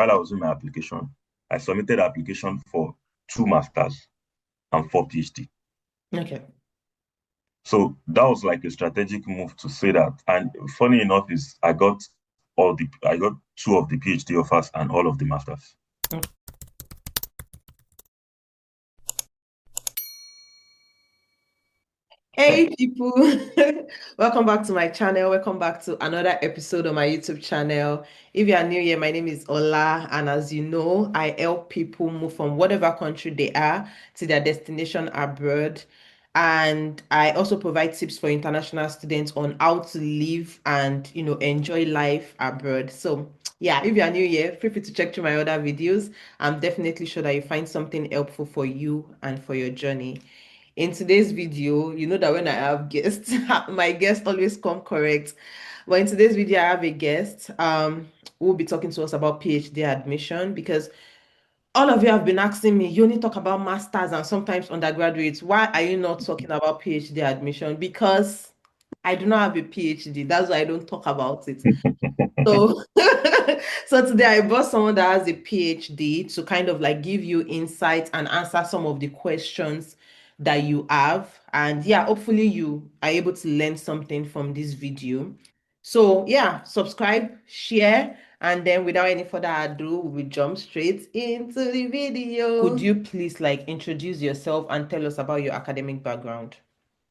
while I was doing my application, I submitted application for 2 masters and 4 PhD. Okay. So that was like a strategic move to say that. And funny enough is I got 2 of the PhD offers and all of the masters. Hey people, welcome back to my channel. Welcome back to another episode of my YouTube channel. If you are new here, my name is Ola, and as you know, I help people move from whatever country they are to their destination abroad. And I also provide tips for international students on how to live and enjoy life abroad. So yeah, if you are new here, feel free to check through my other videos. I'm definitely sure that you find something helpful for you and for your journey. In today's video, you know that when I have guests, my guests always come correct. But in today's video, I have a guest who will be talking to us about PhD admission because all of you have been asking me, you only talk about masters and sometimes undergraduates. Why are you not talking about PhD admission? Because I do not have a PhD. That's why I don't talk about it. So, so today I brought someone that has a PhD to kind of like give you insight and answer some of the questions that you have. And yeah, hopefully you are able to learn something from this video. So yeah, subscribe, share, and then without any further ado, we will jump straight into the video. Could you please like introduce yourself and tell us about your academic background?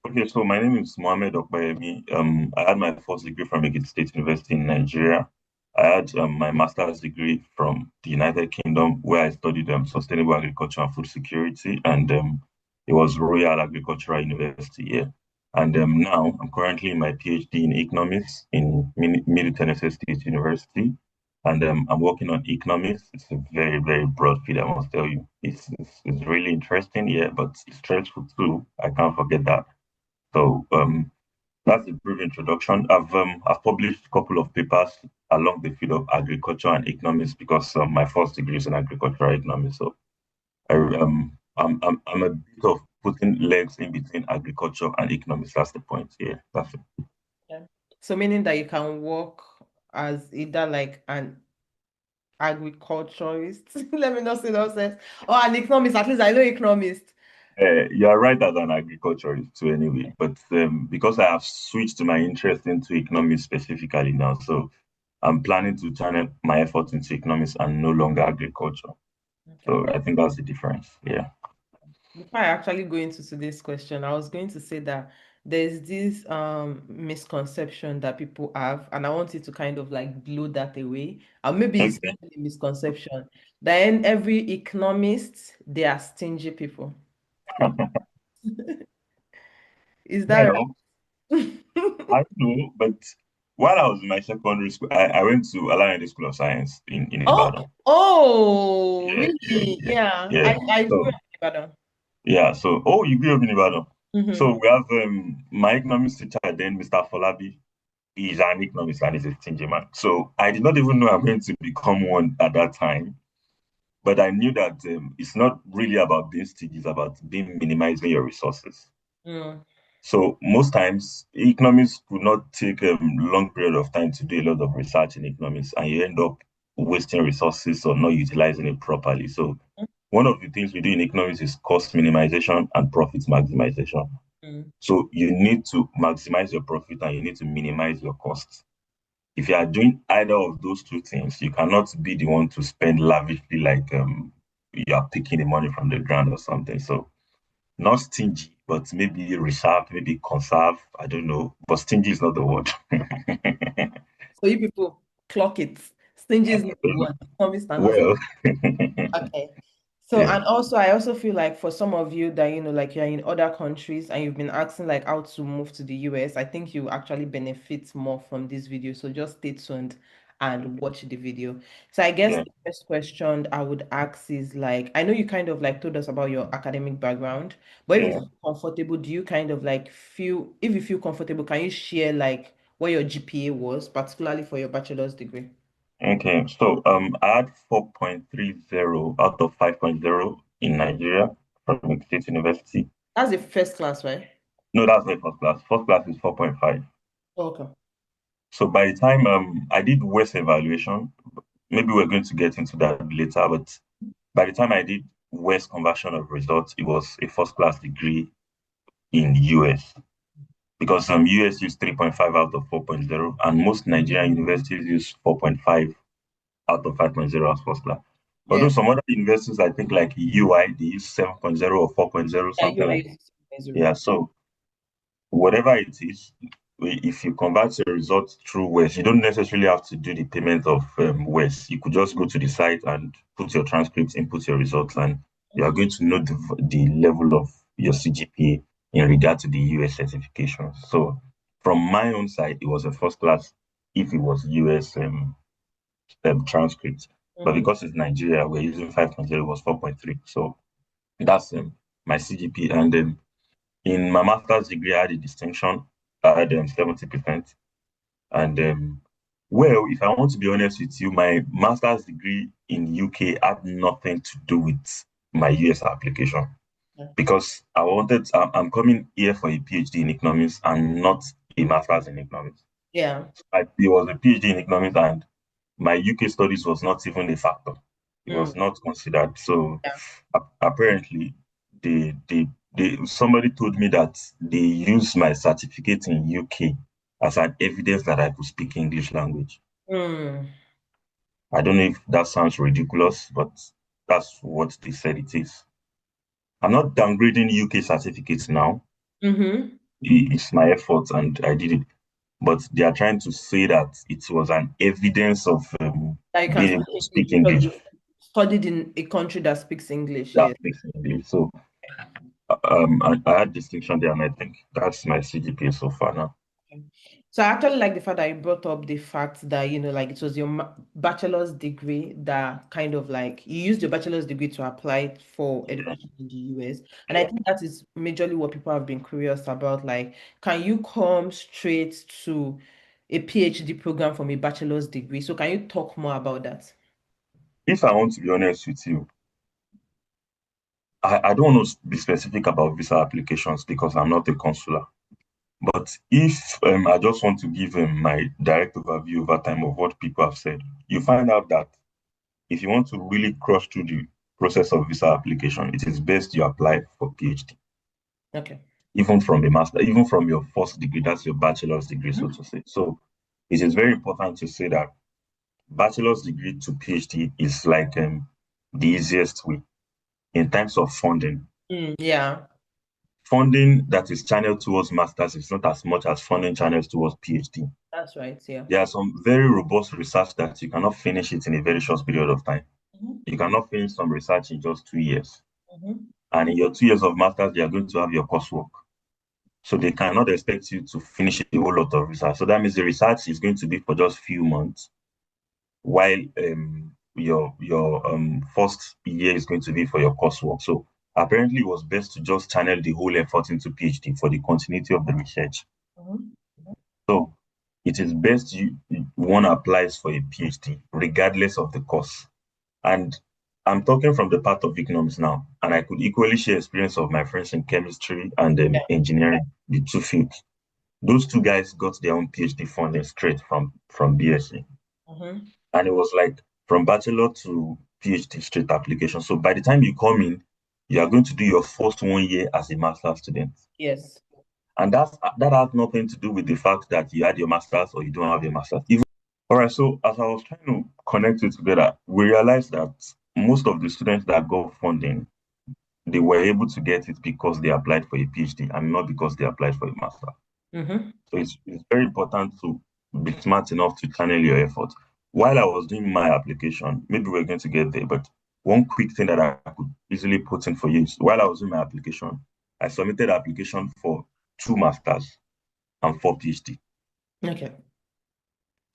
Okay, so my name is Mohammed Okbayemi. I had my first degree from Ekiti State University in Nigeria. I had my master's degree from the United Kingdom, where I studied sustainable agriculture and food security, and it was Royal Agricultural University here. And now I'm currently in my PhD in economics in Middle Tennessee State University, and I'm working on economics. It's a very, very broad field, I must tell you. It's really interesting, yeah, but it's stressful too. I can't forget that. So that's a brief introduction. I've published a couple of papers along the field of agriculture and economics because my first degree is in agricultural economics. So I'm a bit of putting legs in between agriculture and economics. That's the point. Yeah, that's it. Yeah. So meaning that you can work as either like an agriculturist. Let me not say nonsense. Or an economist. At least I know economist. You're right as an agriculturist too, anyway. But because I have switched my interest into economics specifically now, so I'm planning to channel my efforts into economics and no longer agriculture. Okay. So I think that's the difference. Yeah. Before I actually go into today's question, I was going to say that there's this misconception that people have, and I want you to kind of like blow that away. Or maybe it's Okay. not a misconception. Then every economist, they are stingy people. Is that Well, right? I don't know, but while I was in my secondary school, I went to Alliance School of Science in Oh, Ibadan. oh, Yeah, yeah, really? yeah, Yeah, yeah. I grew So up in Ibadan. yeah, so oh, you grew up in Ibadan. Mm-hmm. So we have my economics teacher then, Mr. Folabi. He's an economist and he's a stingy man. So I did not even know I'm going to become one at that time. But I knew that it's not really about being stingy, it's about being minimizing your resources. Mm. So most times, economists could not take a long period of time to do a lot of research in economics, and you end up wasting resources or not utilizing it properly. So one of the things we do in economics is cost minimization and profit maximization. Mm. So you need to maximize your profit and you need to minimize your costs. If you are doing either of those two things, you cannot be the one to spend lavishly like you are picking the money from the ground or something. So not stingy, but maybe reserved, maybe conserve. I don't know. But stingy is not the word. So you people clock it. Stingy is not the one. Economists are not. Well, Okay. So, yeah. and also, I also feel like for some of you that, like you're in other countries and you've been asking like how to move to the US, I think you actually benefit more from this video. So just stay tuned and watch the video. So I guess Yeah. the first question I would ask is like, I know you kind of like told us about your academic background, but if you Yeah. feel comfortable, do you kind of like if you feel comfortable, can you share like what your GPA was, particularly for your bachelor's degree? Okay. So I had 4.30 out of 5.0 in Nigeria from Mixed State University. That's the first class, right? No, that's my first class. First class is 4.5. Okay. So by the time I did West evaluation, maybe we're going to get into that later, but by the time I did West conversion of results, it was a first class degree in US because US use 3.5 out of 4.0, and most Nigerian universities use 4.5 out of 5.0 as first class. Although Yeah. some other universities, I think like UI, they use 7.0 or 4.0, Yeah, something like that. UI. Yeah, so whatever it is, if you convert your results through West, you don't necessarily have to do the payment of West. You could just go to the site and put your transcripts, input your results, and you are going to know the level of your CGPA in regard to the US certification. So, from my own side, it was a first class if it was US transcripts. But Mm-hmm. because it's Nigeria, we're using 5.0, it was 4.3. So, that's my CGPA. And in my master's degree, I had a distinction. I had 70%. And well, if I want to be honest with you, my master's degree in UK had nothing to do with my US application Yeah. because I'm coming here for a PhD in economics and not a master's in economics. Yeah. It was a PhD in economics, and my UK studies was not even a factor. It Mm. was not considered. So Yeah. apparently, somebody told me that they used my certificate in UK as an evidence that I could speak English language. Mm. I don't know if that sounds ridiculous, but that's what they said it is. I'm not downgrading UK certificates now. Mm-hmm. It's my effort and I did it. But they are trying to say that it was an evidence of That you can being speak able to English speak because English. you studied in a country that speaks English. That Yes. speaks English. So I had distinction there, and I think that's my CGPA so far now. Okay. So I actually like the fact that you brought up the fact that, like it was your bachelor's degree that kind of like you used your bachelor's degree to apply for Yeah. education in the US. And I think that is majorly what people have been curious about. Like, can you come straight to a PhD program from a bachelor's degree? So can you talk more about that? If I want to be honest with you, I don't want to be specific about visa applications because I'm not a consular. But if I just want to give my direct overview over time of what people have said, you find out that if you want to really cross through the process of visa application, it is best you apply for PhD, Okay. even from a master, even from your first degree, that's your bachelor's degree, so Mhm. to say. So it is very important to say that bachelor's degree to PhD is like the easiest way in terms of funding. Yeah, Funding that is channeled towards masters is not as much as funding channels towards PhD. that's right. Yeah. There are some very robust research that you cannot finish it in a very short period of time. Mhm. You cannot finish some research in just 2 years. Mhm. And in your 2 years of masters, they are going to have your coursework. So they cannot expect you to finish a whole lot of research. So that means the research is going to be for just few months, while your first year is going to be for your coursework. So apparently it was best to just channel the whole effort into PhD for the continuity of the research. Mhm. So it is best one applies for a PhD regardless of the course. And I'm talking from the part of economics now, and I could equally share experience of my friends in chemistry and engineering, the two fields. Those two guys got their own PhD funding straight from BSc, Mhm. and it was like from bachelor to PhD straight application. So by the time you come in, you are going to do your first 1 year as a master student. Yes. And that has nothing to do with the fact that you had your masters or you don't have your masters. Even all right, so as I was trying to connect it together, we realized that most of the students that got funding, they were able to get it because they applied for a PhD and not because they applied for a master. Mm-hmm. So it's very important to be smart enough to channel your effort. While I was doing my application, maybe we're going to get there, but one quick thing that I could easily put in for you is while I was doing my application, I submitted application for 2 masters and 4 PhD. Okay.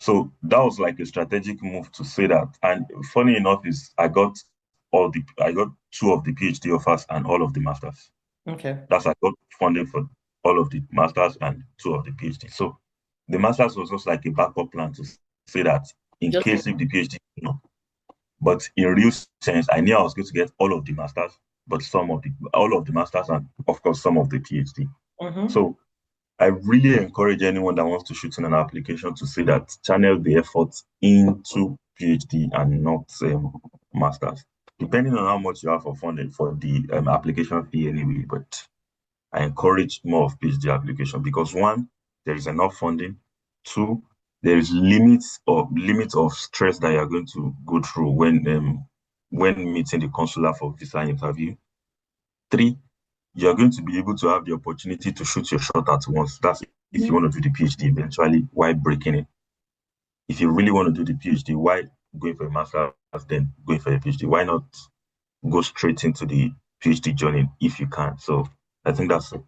So that was like a strategic move to say that. And funny enough is I got two of the PhD offers and all of the masters. Okay. That's I got funding for all of the masters and two of the PhD. So the masters was just like a backup plan to say that in Just case if the PhD, but in real sense, I knew I was going to get all of the masters, but all of the masters and of course some of the PhD. mm-hmm. So I really encourage anyone that wants to shoot in an application to say that channel the effort into PhD and not masters, depending on how much you have for funding for the application fee anyway. But I encourage more of PhD application because one, there is enough funding. Two, there is limits of stress that you are going to go through when meeting the consular for visa interview. Three, you are going to be able to have the opportunity to shoot your shot at once. That's if you Mhm. want to do the PhD eventually, why breaking it? If you really want to do the PhD, why going for a master's then going for a PhD? Why not go straight into the PhD journey if you can? So I think that's it.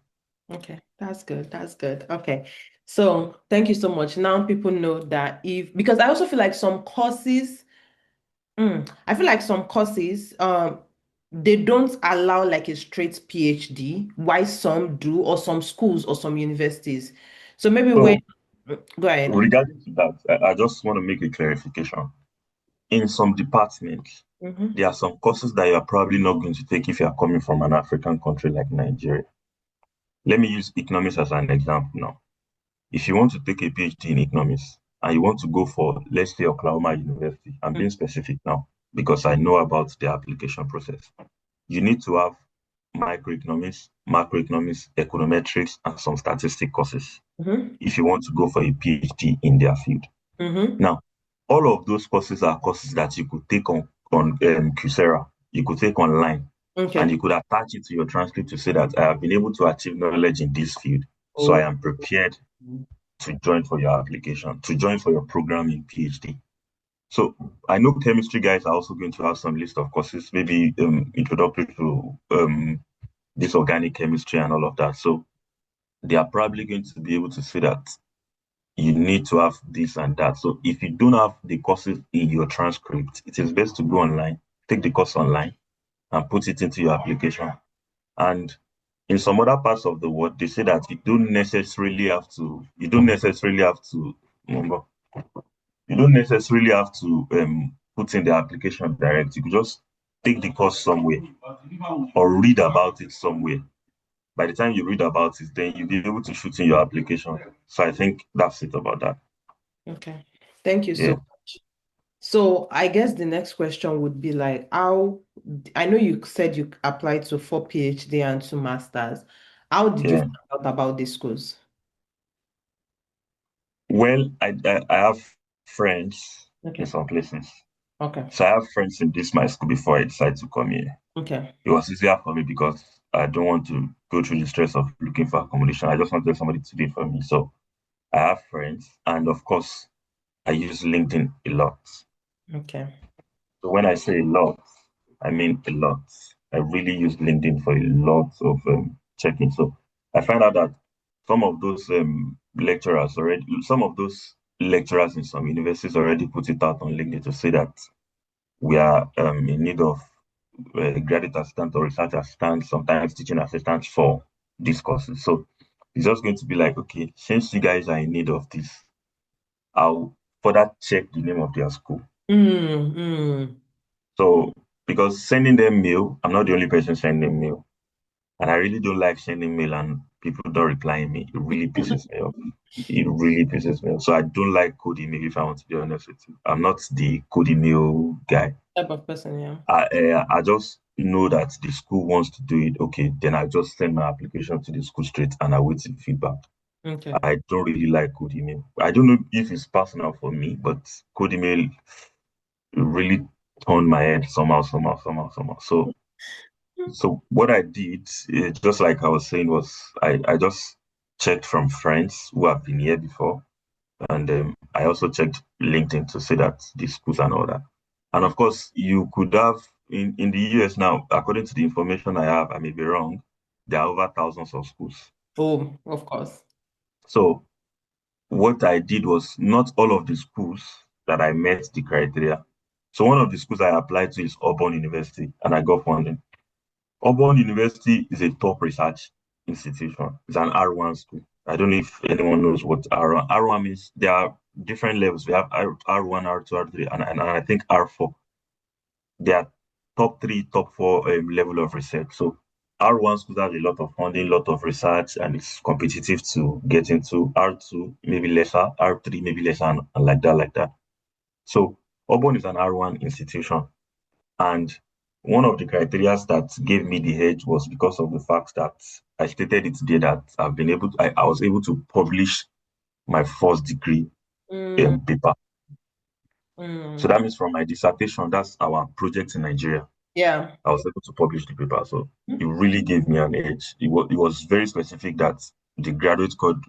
Okay, that's good. That's good. Okay. So thank you so much. Now people know that if because I also feel like some courses, I feel like some courses, they don't allow like a straight PhD, why some do, or some schools or some universities. So maybe when So go ahead. regarding to that, I just want to make a clarification. In some departments, Hmm. there are some courses that you are probably not going to take if you are coming from an African country like Nigeria. Let me use economics as an example now. If you want to take a PhD in economics and you want to go for, let's say, Oklahoma University, I'm being specific now because I know about the application process. You need to have microeconomics, macroeconomics, econometrics, and some statistic courses Hmm. if you want to go for a PhD in their field. Hmm. Now, all of those courses are courses that you could take on Coursera, you could take online, and Okay. you could attach it to your transcript to say that I have been able to achieve knowledge in this field, so I Oh. am prepared to join for your application, to join for your program in PhD. So I know chemistry guys are also going to have some list of courses, maybe introductory to this organic chemistry and all of that. So they are probably going to be able to say that you need to have this and that. So if you don't have the courses in your transcript, it is best to go online, take the course online, and put it into your application. And in some other parts of the world, they say that remember, you don't necessarily have to put in the application direct. You could just take the course somewhere or read about it somewhere. By the time you read about it, then you'll be able to shoot in your application. So I think that's it about that. Okay. Thank you so Yeah, much. So I guess the next question would be like, how, I know you said you applied to four PhD and two masters. How did you yeah. find out about these schools? Well, I have friends in Okay. some places. Okay. So I have friends in this my school before I decided to come here. Okay. It was easier for me because I don't want to go through the stress of looking for accommodation. I just wanted somebody to do it for me. So I have friends, and of course, I use LinkedIn a lot. Okay. So when I say a lot, I mean a lot. I really use LinkedIn for a lot of checking. So I find out that some of those lecturers in some universities already put it out on LinkedIn to say that we are in need of graduate assistant or research assistant, sometimes teaching assistants for these courses. So it's just going to be like, okay, since you guys are in need of this, I'll further check the name of their school. Mm, mm. So because sending them mail, I'm not the only person sending mail. And I really don't like sending mail and people don't reply me. It really pisses me off. It really pisses me off. So I don't like code email if I want to be honest with you. I'm not the code email guy. Type of person, yeah. I just know that the school wants to do it. Okay, then I just send my application to the school straight and I wait for feedback. Okay. I don't really like code email. I don't know if it's personal for me, but code email really turned my head somehow. So what I did, just like I was saying, was I just checked from friends who have been here before, and I also checked LinkedIn to see that the schools and all that. And Mm. of course, you could have in the US now, according to the information I have, I may be wrong, there are over thousands of schools. Oh, of course. So what I did was not all of the schools that I met the criteria. So one of the schools I applied to is Auburn University, and I got funding. Auburn University is a top research institution. It's an R1 school. I don't know if anyone knows what R1. R1 means there are different levels. We have R1, R2, R3, and I think R4. They are top three, top four level of research. So R1 schools have a lot of funding, a lot of research, and it's competitive to get into. R2 maybe lesser, R3 maybe lesser, and like that. So Auburn is an R1 institution, and one of the criteria that gave me the edge was because of the fact that I stated it there that I was able to publish my first degree Mm, paper. So mm. that means from my dissertation, that's our project in Nigeria. Yeah. I was able to publish the paper. So it really gave me an edge. It was very specific that the graduate code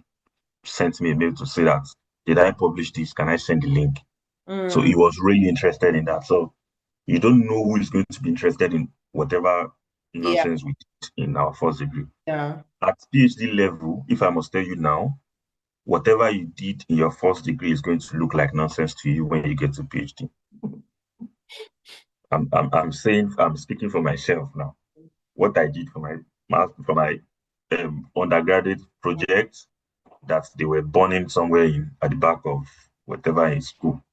sent me a mail to say that, did I publish this? Can I send the link? So Mm, he was really interested in that. So you don't know who is going to be interested in whatever yeah. nonsense we did in our first degree. Yeah. At PhD level, if I must tell you now, whatever you did in your first degree is going to look like nonsense to you when you get to PhD. I'm speaking for myself now. What I did for my undergraduate project that they were burning somewhere in at the back of whatever in school.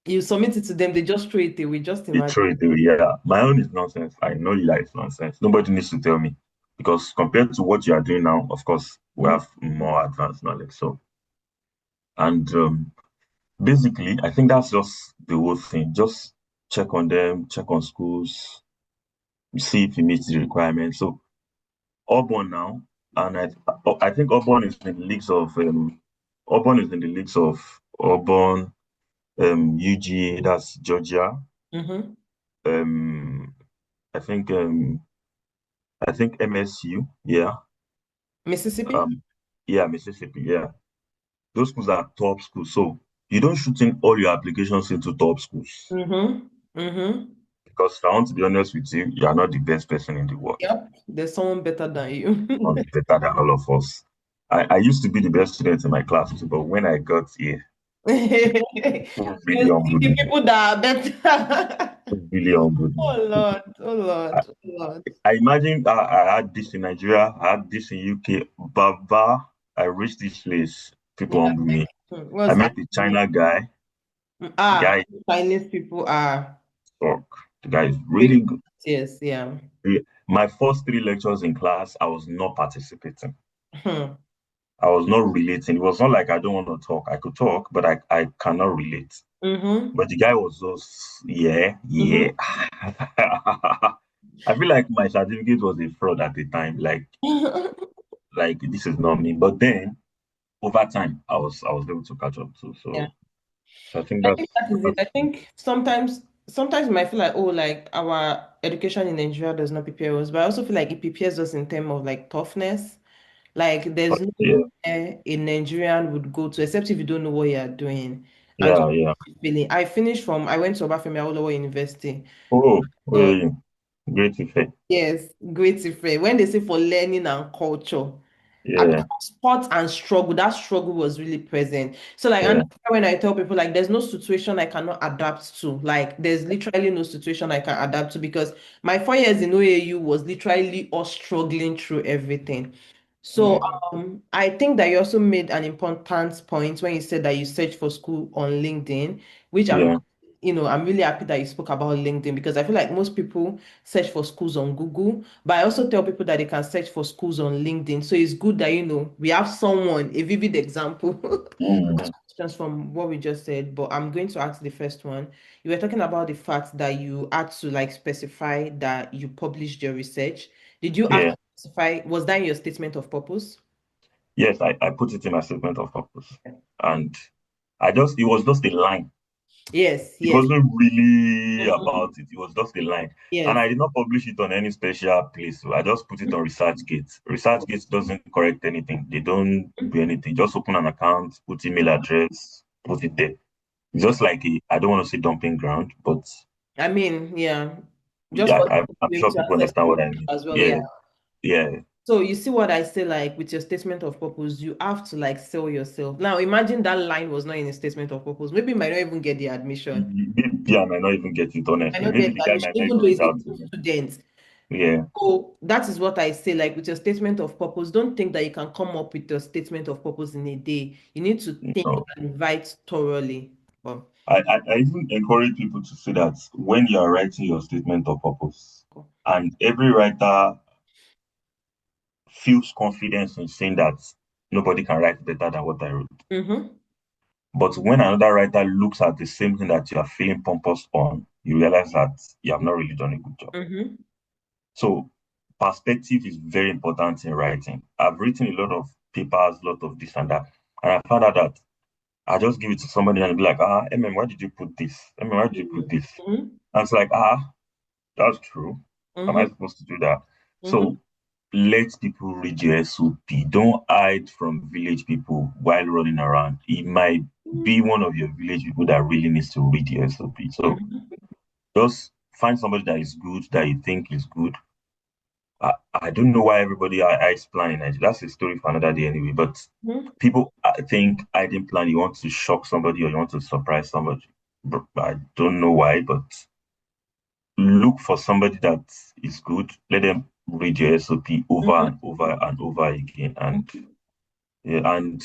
You submit it to them, they just throw it away. Just It's imagine. true, yeah. My own is nonsense. I know that it's nonsense. Nobody needs to tell me because compared to what you are doing now, of course, we Mhm. have more advanced knowledge. So, and basically, I think that's just the whole thing. Just check on them, check on schools, see if it meets the requirements. So, Auburn now, and I think Auburn is in the leagues of Auburn, UGA, that's Georgia. Mhm. Um, I think MSU, yeah. Mississippi? Um, yeah, Mississippi, yeah. Those schools are top schools. So you don't shoot in all your applications into top schools. Mm-hmm. Mm-hmm. Because if I want to be honest with you, you are not the best person in the world. Yep. There's someone better than you. Not better than all of us. I used to be the best student in my class, too, but when I got here, people You really see humbled the me. people that are better. People really humbled me. Oh Lord, oh I, Lord, oh Lord. I imagine I had this in Nigeria, I had this in UK, but I reached this place, Yeah. people humble me. I What's met a happening? China guy. The guy Chinese people are talk. The guy is really really good. yes, yeah. My first three lectures in class, I was not participating. Hmm. I was not relating. It was not like I don't want to talk. I could talk, but I cannot relate. Mm-hmm. But the guy was just, yeah, yeah. Mm-hmm. I feel like my certificate was a fraud at the time. Like this is not me. But then over time, I was able to catch up too. Yeah. So I think I that's think that is it. I think sometimes we might feel like, oh, like our education in Nigeria does not prepare us, but I also feel like it prepares us in terms of like toughness. Like there's no yeah, a Nigerian would go to, except if you don't know what you're doing. And yeah, yeah. feeling. I went to Obafemi Awolowo University. Oh, So yeah, great effect. yes, great difference. When they say for learning and culture, Yeah, sport and struggle, that struggle was really present. So like, and yeah. that's why when I tell people like there's no situation I cannot adapt to. Like there's literally no situation I can adapt to because my 4 years in OAU was literally us struggling through everything. So Mm, I think that you also made an important point when you said that you search for school on LinkedIn, which yeah, I'm really happy that you spoke about LinkedIn because I feel like most people search for schools on Google, but I also tell people that they can search for schools on LinkedIn. So it's good that, we have someone, a vivid example. mm, Questions from what we just said, but I'm going to ask the first one. You were talking about the fact that you had to like specify that you published your research. Did you have yeah. to specify, was that in your statement of purpose? Yes, I put it in my statement of purpose. And it was just a line. Yes, It yes. wasn't really Mhm. about it. It was just a line. And Yes. I did not publish it on any special place. So I just put it on ResearchGate. ResearchGate doesn't correct anything. They don't do anything. Just open an account, put email address, put it there. It's just like I don't want to say dumping ground, but I mean, yeah. Just yeah, for I'm you sure to people access understand what I mean. as well, yeah. Yeah, yeah. So you see what I say, like with your statement of purpose, you have to like sell yourself. Now imagine that line was not in a statement of purpose. Maybe you might not even get the admission. Maybe I might not even get it, I honestly. not get Maybe the the guy admission, might not even even though reach it's a out to good me. student. Yeah. So that is what I say. Like with your statement of purpose, don't think that you can come up with your statement of purpose in a day. You need to think No. and write thoroughly. Well, I even encourage people to say that when you are writing your statement of purpose, and every writer feels confidence in saying that nobody can write better than what I wrote. mm-hmm. But when another writer looks at the same thing that you are feeling pompous on, you realize that you have not really done a good job. Mm-hmm. So perspective is very important in writing. I've written a lot of papers, a lot of this and that, and I found out that I just give it to somebody and be like, why did you put this? Why did you put this? Mm-hmm. And it's like, that's true. Am I Mm-hmm. supposed to do that? Mm-hmm. So let people read your SOP. Don't hide from village people while running around. It might be one of your village people that really needs to read your SOP. So Mm-hmm. just find somebody that is good, that you think is good. I don't know why everybody hides plan in Nigeria. That's a story for another day anyway. But Mm-hmm. people, I think hiding plan, you want to shock somebody or you want to surprise somebody. But I don't know why, but look for somebody that is good. Let them read your SOP over Mm-hmm. and over and over again. And Mm-hmm. yeah, and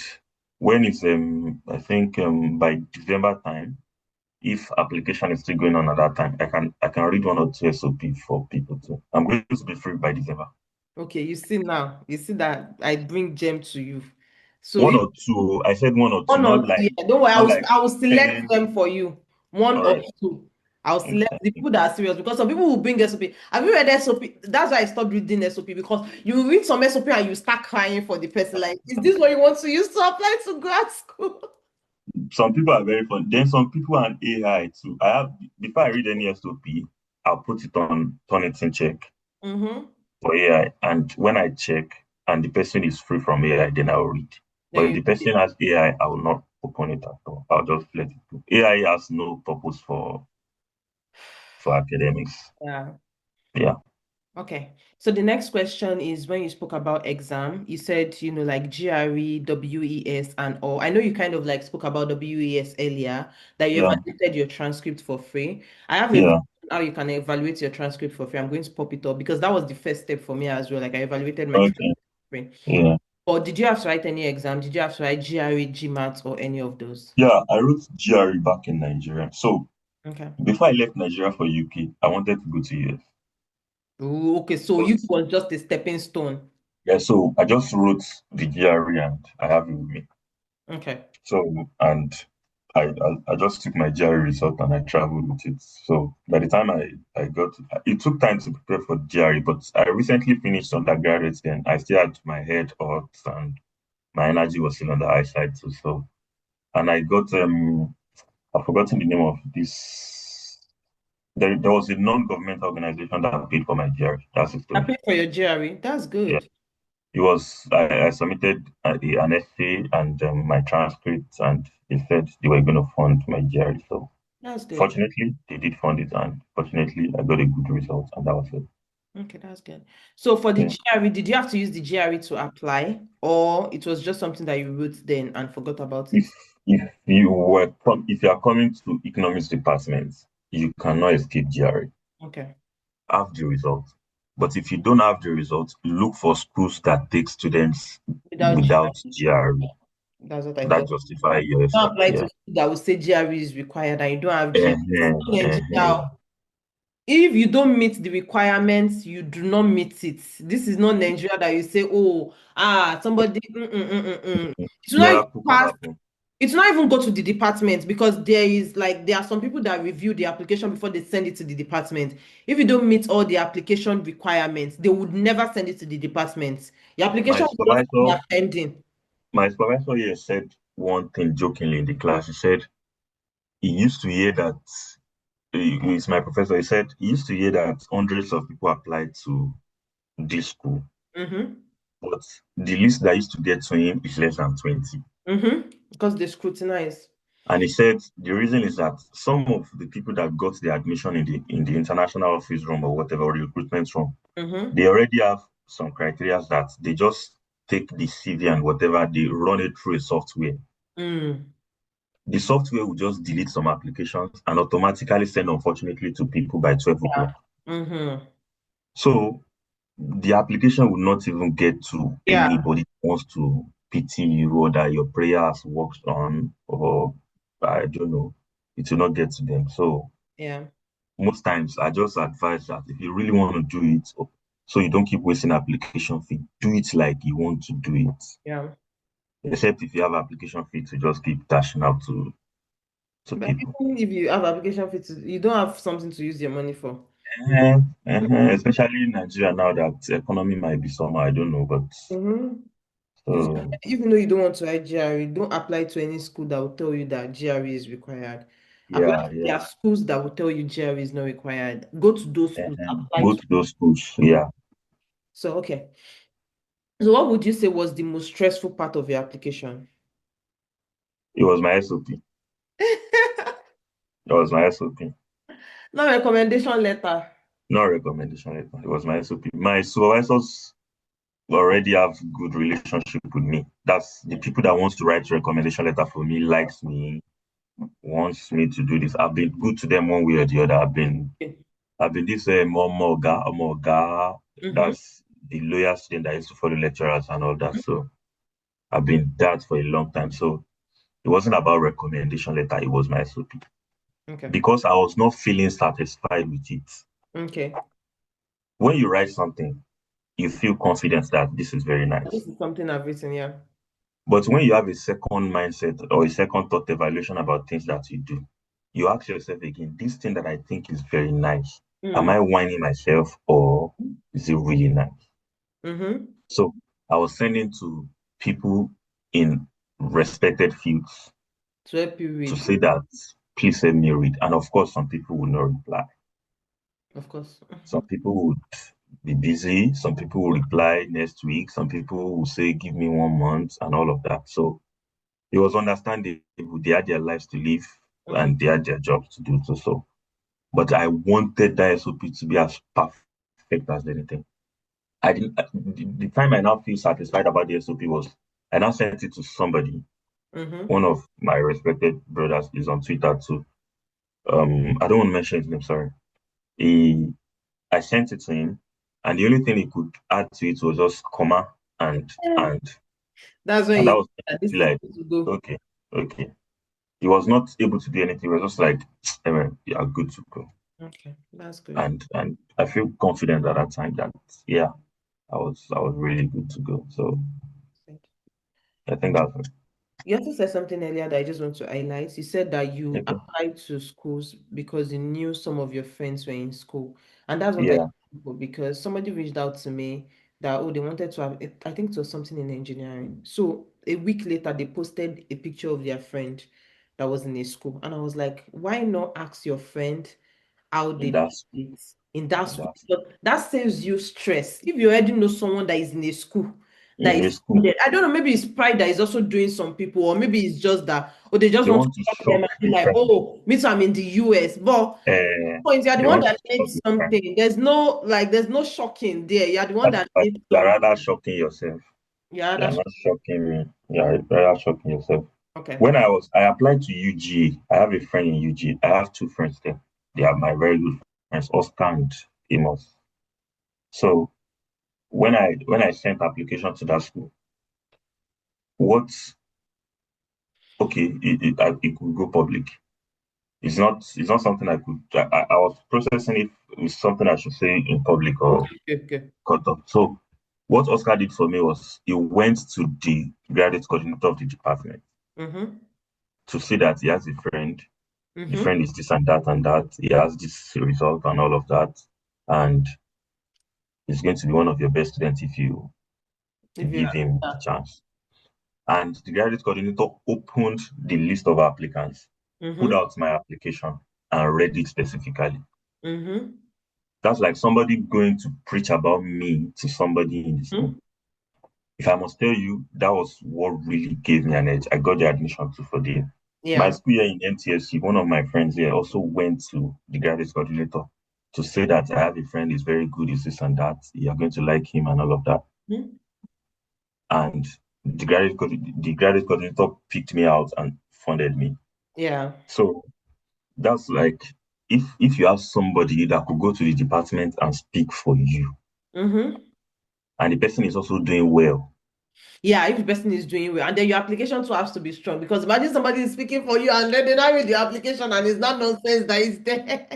when it's I think by December time, if application is still going on at that time, I can read one or two SOP for people too. I'm going to be free by December. Okay, you see now, you see that I bring gem to you. So One if or two. I said one or two, one or two, yeah, don't worry, not like I will select 10. them for you. One All or right. two. I'll Thank select the you. people that are serious because some people will bring SOP. Have you read SOP? That's why I stopped reading SOP because you will read some SOP and you start crying for the person. Like, is this what you want to use to apply to grad school? Some people are very fun. Then some people are AI too. I have before I read any SOP, I'll put it on Turnitin check Mm-hmm. for AI. And when I check and the person is free from AI, then I'll read. Then But if you the person has AI, I will not open it at all. I'll just let it go. AI has no purpose for academics. yeah. Yeah, Okay. So the next question is when you spoke about exam, you said, like GRE, WES, and all. I know you kind of like spoke about WES earlier, that you yeah, evaluated your transcript for free. I have a video yeah. on how you can evaluate your transcript for free. I'm going to pop it up because that was the first step for me as well. Like I evaluated my Okay. transcript for free. Yeah. Or did you have to write any exam? Did you have to write GRE, GMAT, or any of those? Yeah, I wrote GRE back in Nigeria. So Okay. before I left Nigeria for UK, I wanted to go to US. Ooh, okay. So But you was just a stepping stone. yeah, so I just wrote the GRE and I have it with me. Okay. So and I just took my GRE result and I traveled with it. So by the time I got it took time to prepare for GRE, but I recently finished undergraduate then. I still had my head hot and my energy was still on the high side too. So and I got I've forgotten the name of this. There was a non-governmental organization that paid for my GRE. That's the I story. paid for your GRE. That's Yeah. good. It was I submitted an essay and my transcripts, and they said they were going to fund my GRE. So That's good. fortunately, they did fund it, and fortunately, I got a good result, and that was it. Okay, that's good. So for the Yeah. GRE, did you have to use the GRE to apply, or it was just something that you wrote then and forgot about If it? if you are coming to economics department, you cannot escape GRE. Okay. Have the result. But if you don't have the result, look for schools that take students Without without GRE, GRE that's what I that thought. justify your Don't SOP. apply to Yeah. school that will say GRE is required and you don't have GRE. Uh-huh, In Nigeria, uh-huh. if you don't meet the requirements, you do not meet it. This is not Nigeria that you say, oh, somebody, it will not even Miracle can pass. happen. It will not even go to the department because there are some people that review the application before they send it to the department. If you don't meet all the application requirements, they would never send it to the department. Your My application will just be supervisor, pending. my supervisor here said one thing jokingly in the class. He said he used to hear that he's my professor. He said he used to hear that hundreds of people applied to this school, Mm-hmm. but the list that used to get to him is less than 20. Mm-hmm. Because they scrutinize. And he said the reason is that some of the people that got the admission in the international office room or whatever or the recruitment room, Mm-hmm. they already have some criteria that they just take the CV and whatever, they run it through a software. Mm. The software will just delete some applications and automatically send, unfortunately, to people by 12 Yeah. o'clock. Mm-hmm. So the application will not even get to Yeah. anybody who wants to pity you or that your prayer has worked on, or I don't know, it will not get to them. So Yeah. most times I just advise that if you really want to do it, so you don't keep wasting application fee, do it like you want to do it. Yeah. except if you have application fee to just keep dashing out to But people. even if you have application fee, you don't have something to use your money for. Especially in Nigeria now that the economy might be somehow, I don't know, but Mm-hmm. so Even though you don't want to write GRE, don't apply to any school that will tell you that GRE is required. Apply yeah, to yeah. their schools that will tell you GRE is not required. Go to those schools, apply Go to. to those schools. Yeah, So, okay. So, what would you say was the most stressful part of your application? it was my SOP. It was my SOP. No recommendation letter. No recommendation letter. It was my SOP. My supervisors already have good relationship with me. That's the people that wants to write recommendation letter for me, likes me, wants me to do this. I've been good to them one way or the other. I've been this moga. Mm-hmm. That's the lawyer student that used to follow lecturers and all that. So I've been that for a long time. So it wasn't about recommendation letter, it was my SOP. Okay. Because I was not feeling satisfied with it. Okay. When you write something, you feel confident that this is very This nice. is something I've written, yeah. But when you have a second mindset or a second thought evaluation about things that you do, you ask yourself again, this thing that I think is very nice, am Mm. I whining myself or is it really nice? Mm-hmm. So I was sending to people in respected fields To help you to read, say that, please send me a read. And of course, some people would not reply. of course. Some people would be busy. Some people will reply next week. Some people will say, give me 1 month and all of that. So it was understandable. They had their lives to live Mm-hmm. and they had their jobs to do too. So, but I wanted that SOP to be as perfect as anything. I didn't, the time I now feel satisfied about the SOP was I now sent it to somebody. Mm-hmm. One of my respected brothers is on Twitter too. I don't want to mention his name, sorry. He I sent it to him, and the only thing he could add to it was just comma and Yeah. and That's when and that you was this is like, good to go. okay, okay. He was not able to do anything. He was just like, anyway, you are good to go. Okay, that's good. And I feel confident at that time that yeah, I was really good to go. So I think that's it. You also said something earlier that I just want to highlight. You said that you Okay. applied to schools because you knew some of your friends were in school. And that's what I Yeah, tell people because somebody reached out to me that, oh, they wanted to have, I think it was something in engineering. So a week later, they posted a picture of their friend that was in a school. And I was like, why not ask your friend how in they did that it in that in school? that But that saves you stress. If you already know someone that is in a school that in a is school, I don't know, maybe it's pride that is also doing some people, or maybe it's just that, or they just they want to want to shock them shock and be the like, friend. oh, me too, I'm in the US. But point, you're the They one want that to shock needs the friend. something. There's no shocking there. You're the one that needs You're something. rather shocking yourself. Yeah, You're that's not shocking me. You're rather shocking yourself. okay. I applied to UGA. I have a friend in UGA. I have two friends there. They are my very good friends, Oscar and Amos. So when I sent application to that school, what okay, it could go public. It's not something I could. I was processing it with something I should say in public or Okay, okay, okay. cut off. So what Oscar did for me was he went to the graduate coordinator of the department Mm-hmm. to see that he has a friend. The Mm-hmm. friend is this and that. He has this result and all of that. And he's going to be one of your best students if you If you give him yeah. the chance. And the graduate coordinator opened the list of applicants, pulled Mm-hmm. out my application, and read it specifically. Mm-hmm. That's like somebody going to preach about me to somebody in the school. Mm-hmm. If I must tell you, that was what really gave me an edge. I got the admission to for the my Yeah. school year in MTSC. One of my friends here also went to the graduate coordinator to say that I have a friend, is very good, is this and that. You're going to like him and all of that. Mm-hmm. And the graduate coordinator picked me out and funded me. Yeah. So that's like if you have somebody that could go to the department and speak for you, Mm-hmm. and the person is also doing well, Yeah, if the person is doing well, and then your application too has to be strong because imagine somebody is speaking for you and then they not read the application and it's not nonsense that is there.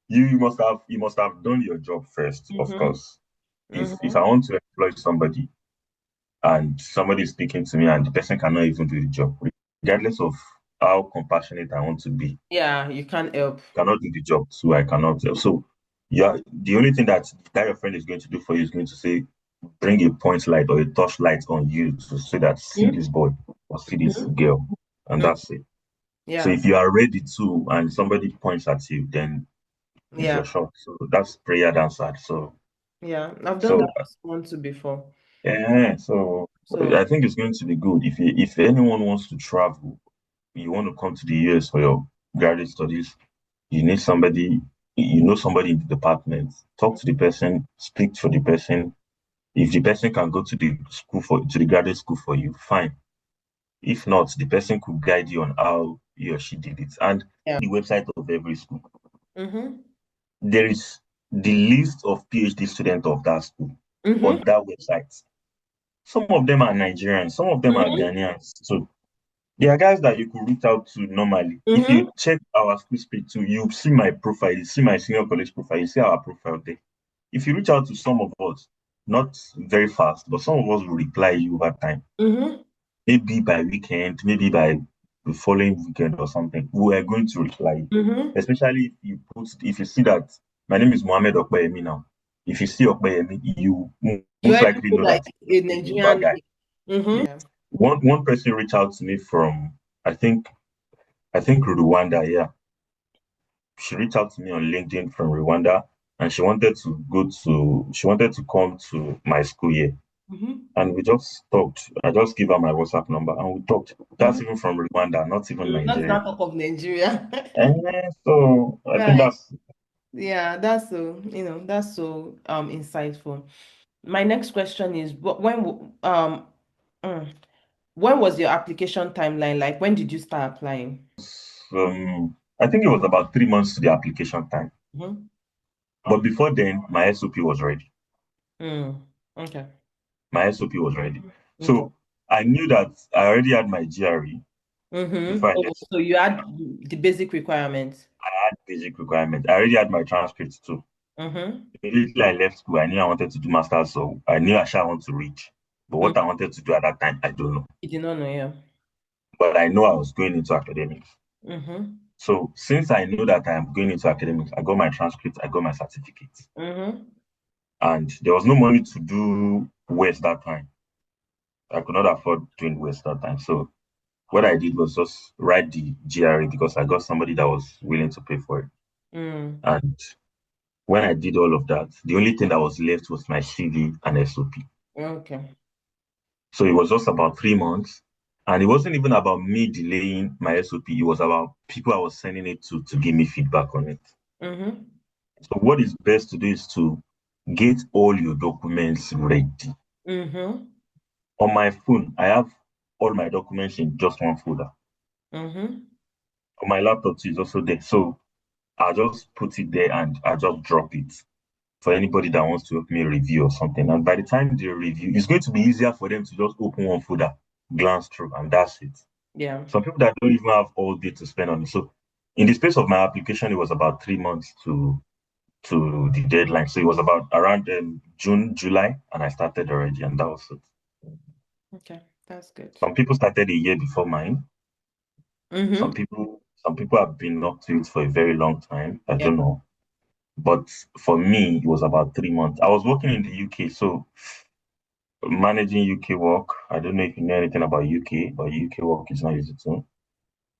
you must have done your job first, of Mm-hmm. course. If I Mm-hmm. want to employ somebody, and somebody is speaking to me and the person cannot even do the job, regardless of how compassionate I want to be, Yeah, you can't help. cannot do the job, so I cannot. So, yeah, the only thing that your friend is going to do for you is going to say, bring a point light or a touch light on you to say that see Mhm. this boy or see this Mhm. girl, and Mm. that's it. So Yeah, if you are ready to, and somebody points at you, then it's yeah, your shot. So that's prayer answered. yeah. I've done So that with someone too before. yeah, so So, I think it's going to be good if anyone wants to travel, you want to come to the US for your graduate studies, you need somebody, you know somebody in the department, talk to the person, speak to the person. If the person can go to the graduate school for you, fine. If not, the person could guide you on how he or she did it. And yeah. the website of every school, Mm-hmm. there is the list of PhD students of that school Mm-hmm. on that website. Some of them are Nigerians, some of them are Mm-hmm. Ghanaians. So there are guys that you could reach out to normally. If Mm-hmm. you check our school speak too, you see my profile, you see my senior college profile, you see our profile there. If you reach out to some of us, not very fast, but some of us will reply you over time. Mm-hmm. Maybe by weekend, maybe by the following weekend or something. We are going to reply you. Mm-hmm. Especially if you see that my name is Mohammed Okpeyemi now. If you see Okpeyemi, you You most already likely know know that that a it's a Yoruba Nigerian. guy. Mm-hmm. Yes. Yeah. One person reached out to me from I think Rwanda, yeah. She reached out to me on LinkedIn from Rwanda and she wanted to come to my school here. Mm-hmm. And we just talked. I just gave her my WhatsApp number and we talked. That's Mm-hmm. even from Rwanda, not even Let's Nigeria. not talk of Nigeria. So I think Right. that's Yeah, that's so, that's so insightful. My next question is mm, when was your application timeline like? When did you start applying? I think it was about 3 months to the application time. Mm-hmm. But before then, my SOP was ready. Mm. Okay. My SOP was ready. Okay. So I knew that I already had my GRE Mm-hmm. before I Oh, left so school. you had the basic requirements. I had basic requirements. I already had my transcripts too. Mm-hmm. Immediately I left school, I knew I wanted to do masters, so I knew I shall want to read. But Mm-hmm. what I wanted to do at that time, I don't know. You did not know, yeah. But I know I was going into academics. Mm-hmm. So since I know that I am going into academics, I got my transcripts, I got my certificates. Mm-hmm. And there was no money to do West that time. I could not afford doing West that time. So what I did was just write the GRE because I got somebody that was willing to pay for it. Mm. And when I did all of that, the only thing that was left was my CV and SOP. Okay. So it was just about 3 months. And it wasn't even about me delaying my SOP. It was about people I was sending it to give me feedback on it. Mm-hmm. So what is best to do is to get all your documents ready. Mm-hmm. On my phone, I have all my documents in just one folder. Mm-hmm. On my laptop too is also there. So I just put it there and I just drop it for anybody that wants to help me review or something. And by the time they review, it's going to be easier for them to just open one folder, glance through, and that's it. Yeah. Some people that don't even have all day to spend on it. So in the space of my application, it was about 3 months to the deadline. So it was about around June, July, and I started already, and that was it. Okay. That's good. Some people started a year before mine. Some Mm-hmm. people, some people have been up to it for a very long time. I Yeah. don't know. But for me, it was about 3 months. I was working in the UK, so managing UK work. I don't know if you know anything about UK, but UK work is not easy too.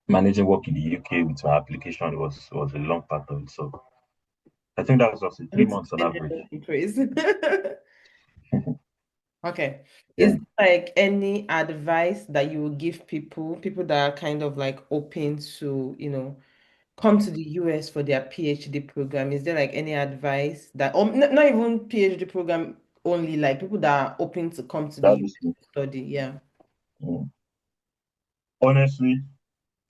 Managing work in the UK with my application was a long part of it. So I think that was just I three need to months on send average. you praise. Okay. Yeah, Is there like any advice that you will give people that are kind of like open to, come to the US for their PhD program? Is there like any advice that, or not even PhD program only, like people that are open to come to the that US is it. to study? Yeah. Mm. Honestly,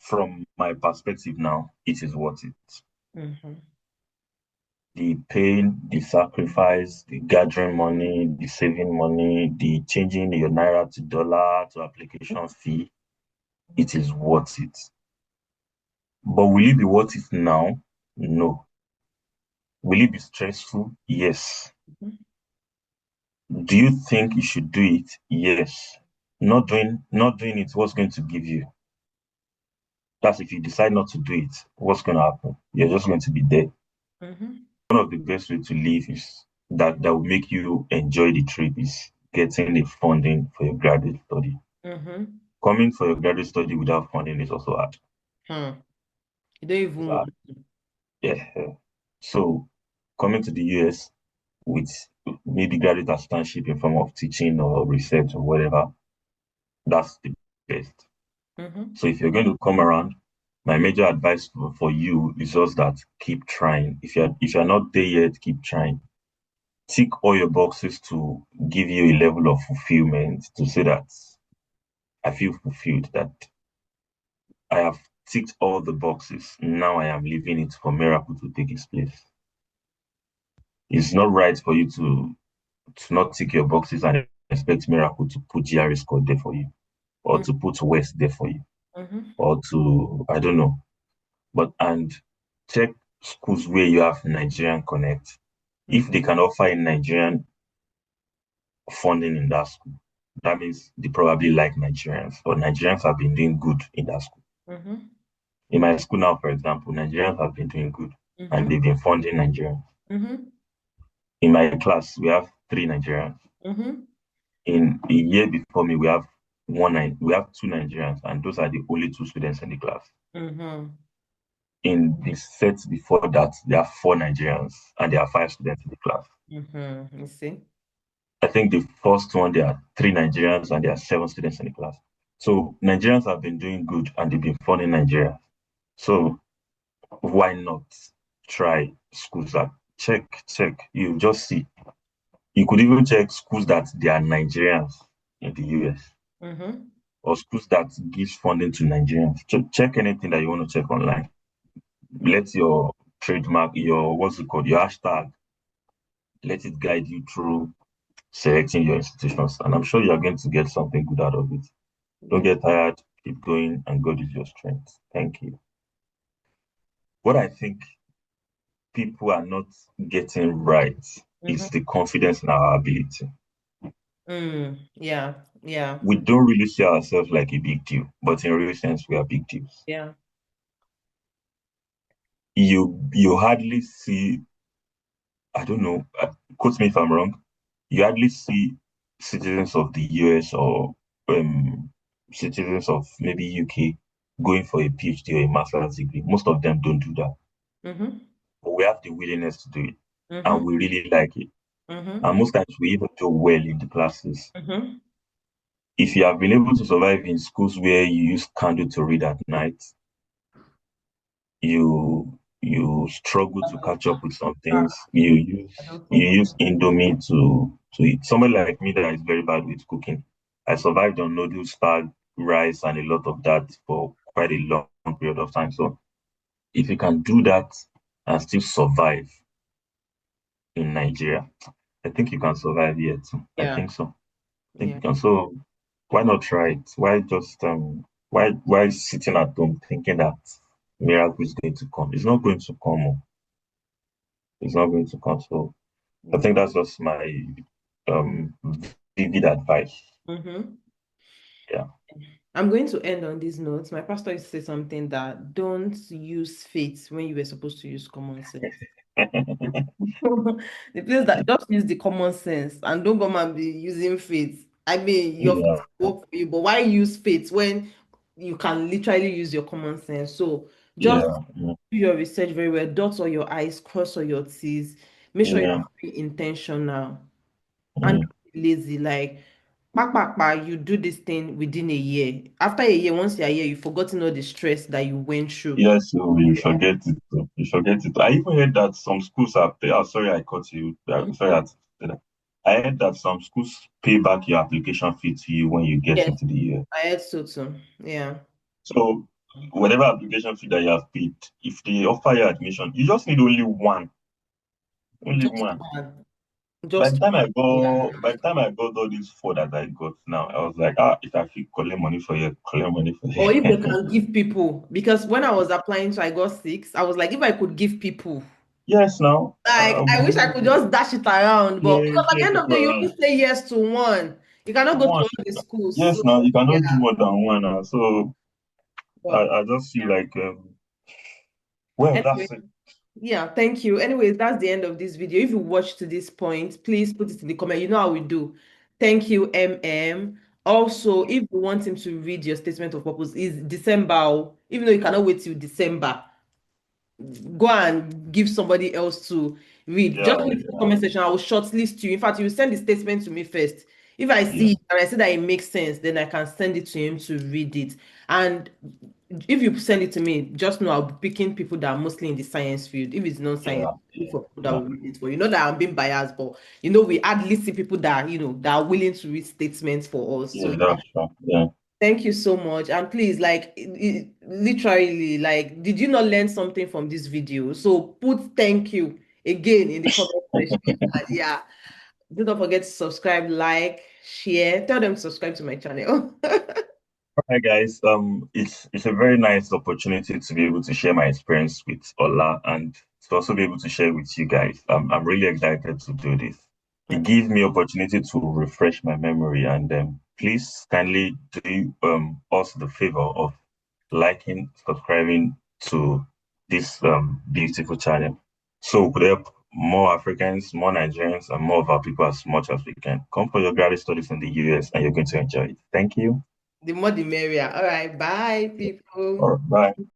from my perspective now, it is worth it. Mm-hmm. The pain, the sacrifice, the gathering money, the saving money, the changing your naira to dollar to application fee, it is worth it. But will it be worth it now? No. Will it be stressful? Yes. Do you think you should do it? Yes. Not doing it, what's going to give you? That's if you decide not to do it, what's going to happen? You're just going to be there. Mm-hmm. One of the best way to live is that will make you enjoy the trip is getting a funding for your graduate study. Mm-hmm. Coming for your graduate study without funding is also hard. Hmm. You don't It's even hard. want to. Yeah. So coming to the US with maybe graduate assistantship in form of teaching or research or whatever, that's the best. Mm-hmm. So if you're going to come around, my major advice for you is just that keep trying. If you're not there yet, keep trying. Tick all your boxes to give you a level of fulfillment to say that I feel fulfilled, that I have ticked all the boxes. Now I am leaving it for miracle to take its place. It's not right for you to not tick your boxes and expect miracle to put GRE score there for you, or to put West there for you, Mm-hmm. or to I don't know. But and check schools where you have Nigerian connect. If they can offer a Nigerian funding in that school, that means they probably like Nigerians, or Nigerians have been doing good in that school. Mm-hmm. In my school now, for example, Nigerians have been doing good and Mm-hmm. they've been funding Nigerians. Mm-hmm. In my class, we have three Nigerians. Mm-hmm. In a year before me, we have two Nigerians, and those are the only two students in the class. Mm-hmm. In the set before that, there are four Nigerians and there are five students in the class. Mm-hmm. You see? I think the first one, there are three Nigerians and there are seven students in the class. So Nigerians have been doing good and they've been funding Nigeria. So why not try schools that check? You just see. You could even check schools that they are Nigerians in the US Mm-hmm. or schools that gives funding to Nigerians. Check anything that you want to check online. Let your trademark, your what's it called, your hashtag, let it guide you through selecting your institutions. And I'm sure you're going to get something good out of it. Don't Yeah. get tired, keep going, and God is your strength. Thank you. What I think people are not getting right Mm-hmm. is the confidence in our ability. Yeah. Yeah. We don't really see ourselves like a big deal, but in real sense, we are big deals. Yeah. You hardly see, I don't know, quote me if I'm wrong, you hardly see citizens of the US or um, citizens of maybe UK going for a PhD or a master's degree. Most of them don't do that. Mm-hmm. But we have the willingness to do it, and Mm-hmm. we really like it. Mm-hmm. And most times we even do well in the classes. Mm-hmm. If you have been able to survive in schools where you use candle to read at night, you struggle to catch up with some Ah, things. You use I don't you forget. use Indomie to eat. Somebody like me that is very bad with cooking. I survived on noodles, spag, rice, and a lot of that for quite a long period of time. So if you can do that and still survive in Nigeria, I think you can survive here too. I Yeah. think so. I think Yeah. you can. So why not try it? Why sitting at home thinking that miracle is going to come? It's not going to come. Oh. It's not going to come. So I Yeah. think that's just my um vivid advice. Mm-hmm. Yeah. I'm going to end on these notes. My pastor used to say something that don't use faith when you were supposed to use common sense. The place that just use the common sense and don't come and be using faith. I mean, your faith Yeah. will work for you, but why use faith when you can literally use your common sense? So just Yeah. do your research very well, dot all your I's, cross all your T's, make sure Yeah. you're very intentional and Mm. don't be lazy. Like, you do this thing within a year. After a year, once you're here, you've forgotten all the stress that you went through. Yes, so you forget it. You forget it. I even heard that some schools are pay. Oh, sorry, I cut you. Sorry, I had to say that. I heard that some schools pay back your application fee to you when you get Yes, into the year. I heard so too. Yeah. So whatever application fee that you have paid, if they offer you admission, you just need only one. Only Just one. one. Just By the time I got all these four that I got now, I was like, if I feel collect money for you, collect money for or if they you. can give people, because when I was applying, so I got six. I was like, if I could give people. Yes, now. Like, I wish I could just dash it around, but Yeah, because at the share end of the people day, you around. only say yes to one. You cannot go to One. all the schools. So, Yes, now you yeah, cannot do more than one. So but I just feel like, well, anyway, that's it. yeah, thank you. Anyways, that's the end of this video. If you watched to this point, please put it in the comment. You know how we do. Thank you, MM. Also, if you want him to read your statement of purpose, is December, oh. Even though you cannot wait till December, go and give somebody else to read. Just Yeah, put it in the comment section. I will shortlist you. In fact, you send the statement to me first. If I yeah, see it and I see that it makes sense, then I can send it to him to read it. And if you send it to me, just know I'll be picking people that are mostly in the science field. If it's non-science, yeah, look yeah, for people that yeah. will read it for. You know that I'm being biased, but we hardly see people that that are willing to read statements for us. So Yeah, yeah, that's true. Yeah. thank you so much. And please, like, literally, like, did you not learn something from this video? So put thank you again in the comment section. And yeah, do not forget to subscribe, like, share. Tell them to subscribe to my channel. Hi guys. It's a very nice opportunity to be able to share my experience with Ola and to also be able to share with you guys. I'm really excited to do this. It Okay. gives me opportunity to refresh my memory and please kindly do us the favor of liking, subscribing to this beautiful channel. So we could help more Africans, more Nigerians, and more of our people as much as we can. Come for your graduate studies in the US and you're going to enjoy it. Thank you. The more the merrier. All right. Bye, All people. right, bye.